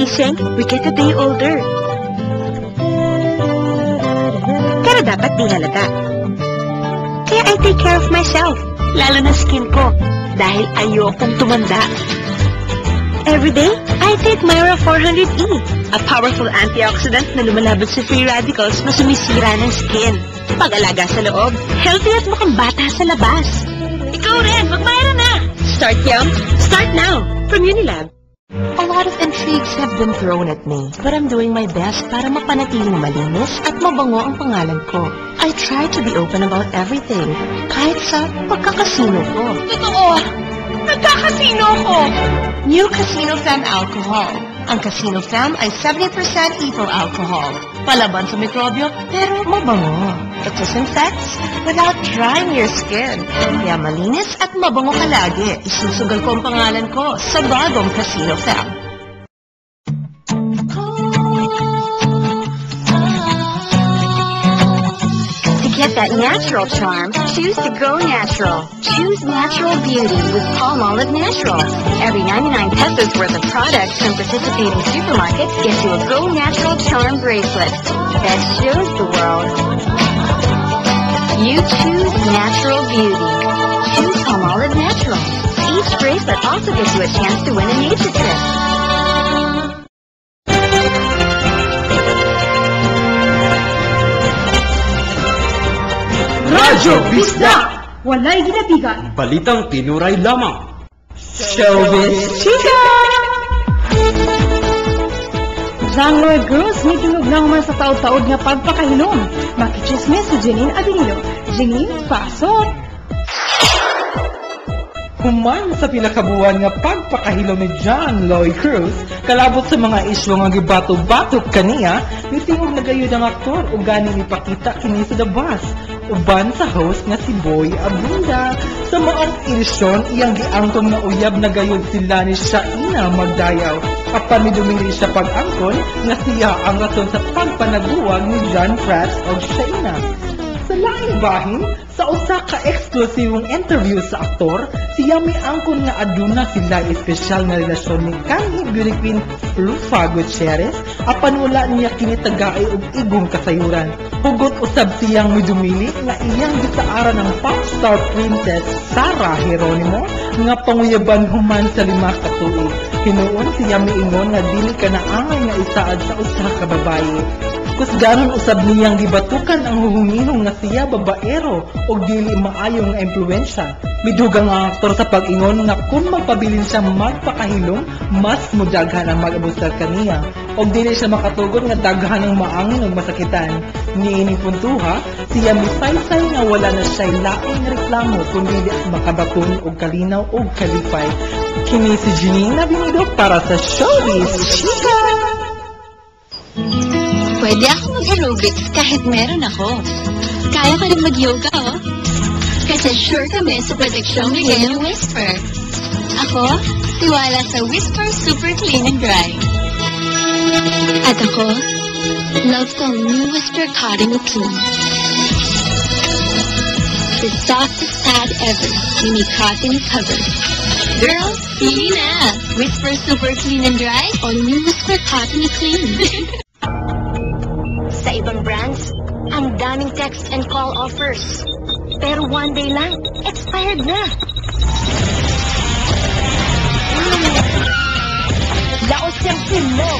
pagising, we get a day older. Pero dapat di halata. Kaya I take care of myself, lalo na skin ko, dahil ayokong tumanda. Every day, I take Myra 400E, a powerful antioxidant na lumalaban sa free radicals na sumisira ng skin. Pag-alaga sa loob, healthy at mukhang bata sa labas. Ikaw rin, mag-Myra na! Start young, start now, from Unilab. A lot of intrigues have been thrown at me, but I'm doing my best para mapanatiling malinis at mabango ang pangalan ko. I try to be open about everything, kahit sa pagkakasino ko. Totoo! Nagkakasino ko! New Casino Fem Alcohol. Ang Casino Fem ay 70% ethyl alcohol. Palaban sa mikrobyo, pero mabango. It disinfects without drying your skin. Kaya malinis at mabango ka lagi. Isusugal ko ang pangalan ko sa bagong Casino Fem. Get that natural charm, choose to go natural. Choose natural beauty with Palmolive Natural. Every 99 pesos worth of products from participating supermarkets gets you a Go Natural charm bracelet that shows the world. You choose natural beauty. Choose Palmolive Natural. Each bracelet also gives you a chance to win a nature trip. Radyo Bisda! Walay ginabigan. Balitang tinuray lamang. Showbiz Chika! Genre Girls, may tunog lang man sa taod-taod nga pagpakahilom. Makichismis si Janine Avenilo. Janine, pasok! Human sa pinakabuan nga pagpakahilo ni John Lloyd Cruz, kalabot sa mga isyu nga gibato-batok kaniya, nitingog na gayud ang aktor ug ganing ipakita kini sa The Bus. Uban sa host nga si Boy Abunda. Sa maong edisyon, iyang giangkon na uyab na gayud sila ni Shaina magdayaw. Apan ni dumili siya pag-angkon nga siya ang rason sa pagpanaguwag ni John Prats o Shaina. Sa laing bahin, sa usa ka eksklusibong interview sa aktor, siya may angkon nga aduna sila espesyal na relasyon ni kanhi beauty queen Rufa Gutierrez, apan wala niya kinitagaay og igong kasayuran. Hugot usab siyang midumili nga iyang gitaaran ng pop star princess Sarah Geronimo nga panguyaban human sa 5 ka tuig. Hinuon siya miingon nga dili ka na angay nga isaad sa usa ka babaye. Kusgaron usab niyang gibatukan ang huhungihong nga siya babaero o dili maayong nga impluwensya. Midugang ang aktor sa pag-ingon nga kung magpabilin siya magpakahilom, mas mudaghan ang mag-abusar kaniya. O dili siya makatugon nga daghan ang maangin o masakitan. Niining puntuha, siya misaysay nga wala na siya'y laing reklamo kundi makabakon o kalinaw o kalipay. Kini si Janine Avenilo para sa Showbiz Chika! Pwede ako mag-aerobics kahit meron ako. Kaya ka rin mag-yoga, oh. Kasi sure kami sa proteksyong bigay ng Whisper. Ako, tiwala sa Whisper Super Clean and Dry. At ako, love ko ang new Whisper Cotton Clean. The softest pad ever, mini cotton covered. Girls, pili na! Whisper Super Clean and Dry o new Whisper Cotton Clean. Sa ibang brands, ang daming text and call offers. Pero one day lang, expired na. Laos yung SIM mo.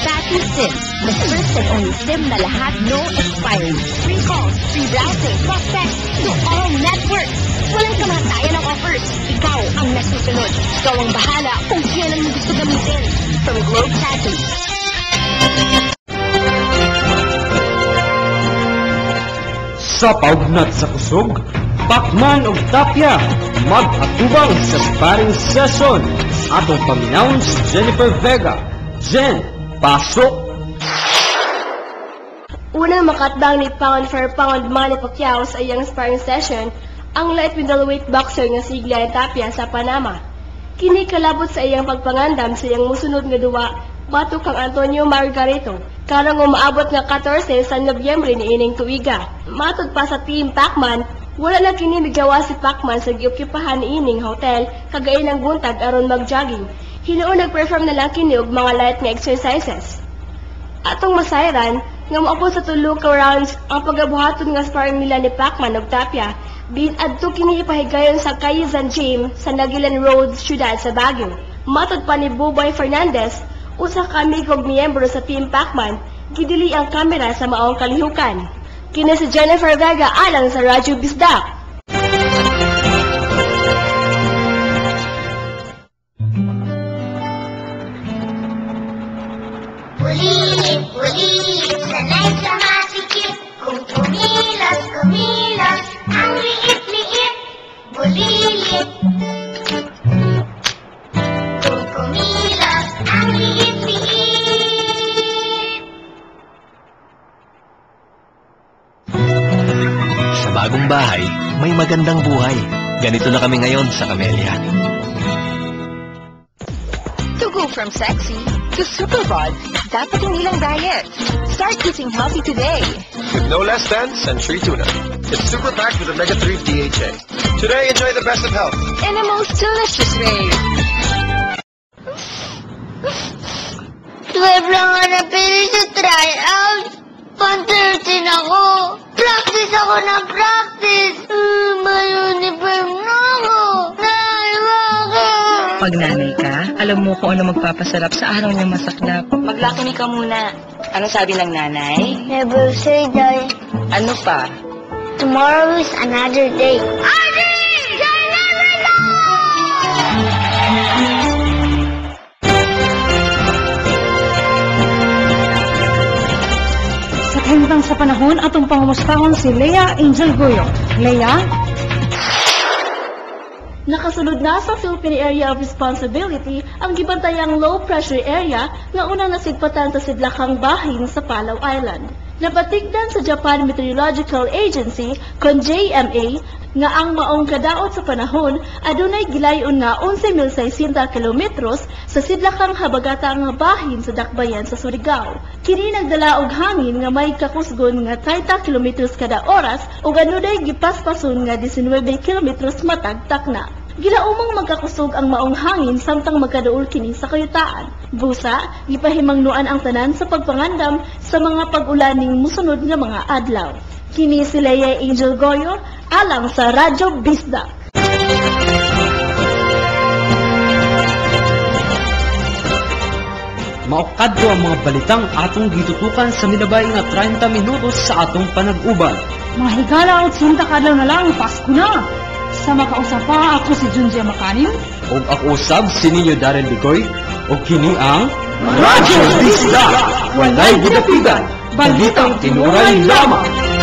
Fatty SIM. The first and only SIM na lahat no expiry. Free calls, free browsing, plus text to all networks. Walang kamatayan ng offers. Ikaw ang nasusunod. Ikaw ang bahala kung kailan mo gusto gamitin. From Globe Fatty. Sa paugnat sa kusog, Pacman og Tapia mag-atubang sa sparring session sa atong paminawon si Jennifer Vega. Jen, pasok! Unang makatbang ni pound-for-pound Manny Pacquiao sa iyang sparring session ang light middleweight boxer nga si Glenn Tapia sa Panama. Kini kalabot sa iyang pagpangandam sa iyang musunod nga duwa batok kang Antonio Margarito karang umaabot nga 14 sa Nobyembre ni ining tuiga. Matod pa sa Team Pacman, Wala na kini migawa si Pacman sa giokyapahan niining hotel kagay ng buntag aron mag-jogging. Hinuon nag-perform na lang kini og mga light nga exercises. Atong masayran nga moabot sa 3 ka rounds ang pagabuhaton nga sparring nila ni Pacman ug Tapia. Bin adto kini ipahigayon sa Kayizan Gym sa Nagilan Road, Ciudad sa Baguio. Matod pa ni Buboy Fernandez, usa ka amigog miyembro sa Team Pacman, gidili ang kamera sa maong kalihukan. Kini si Jennifer Vega alang sa Radyo Bisdak. Ulit, sanay sa masikip. Kung kumilos, ang liit-liit. Bulilit. Kung kumilos, ang liit-liit. Sa bagong bahay, may magandang buhay. Ganito na kami ngayon sa Camellia. To go from sexy to superbod, dapat hindi lang diet. Start eating healthy today. With no less than Century Tuna. It's super packed with omega-3 DHA. Today, enjoy the best of health. In a most delicious way. 12 lang nga napili sa tryout. Pan-13 ako. Practice ako ng practice. May uniform na ako. Pag nanay ka, alam mo kung ano magpapasarap sa araw niyang masaklap. Maglakoni ka muna. Ano sabi ng nanay? Never say die. Ano pa? Tomorrow is another day. Sa kahintang sa panahon, atong pangumustahon si Lea Angel Goyo. Lea? Nakasunod na sa Philippine Area of Responsibility ang gibantayang low pressure area nga unang nasigpatan sa sidlakang bahin sa Palau Island. Napatigdan sa Japan Meteorological Agency kon JMA nga ang maong kadaot sa panahon adunay gilayon nga 11,600 kilometros sa sidlakang habagatang bahin sa dakbayan sa Surigao. Kini nagdala og hangin nga may kakusgon nga 30 kilometros kada oras ug anuday gipaspason nga 19 kilometros matag takna. Gilaumang magkakusog ang maong hangin samtang magkaduol kini sa kayutaan. Busa, gipahimangnuan ang tanan sa pagpangandam sa mga pag-ulaning musunod nga mga adlaw. Kini si Lea Angel Goyo alang sa Radyo Bisdak. Maokadto ang mga balitang atong gitutukan sa minabay nga 30 minutos sa atong panag-uban. Mga higala o sinta kadlaw na lang, Pasko na! Sa makausapa, ako si Junjia Makanim. O ako usab si ninyo Darren Bicoy. O kini ang Radyo Bisdak! Walay gidapigan! Balitang tinuray lamang!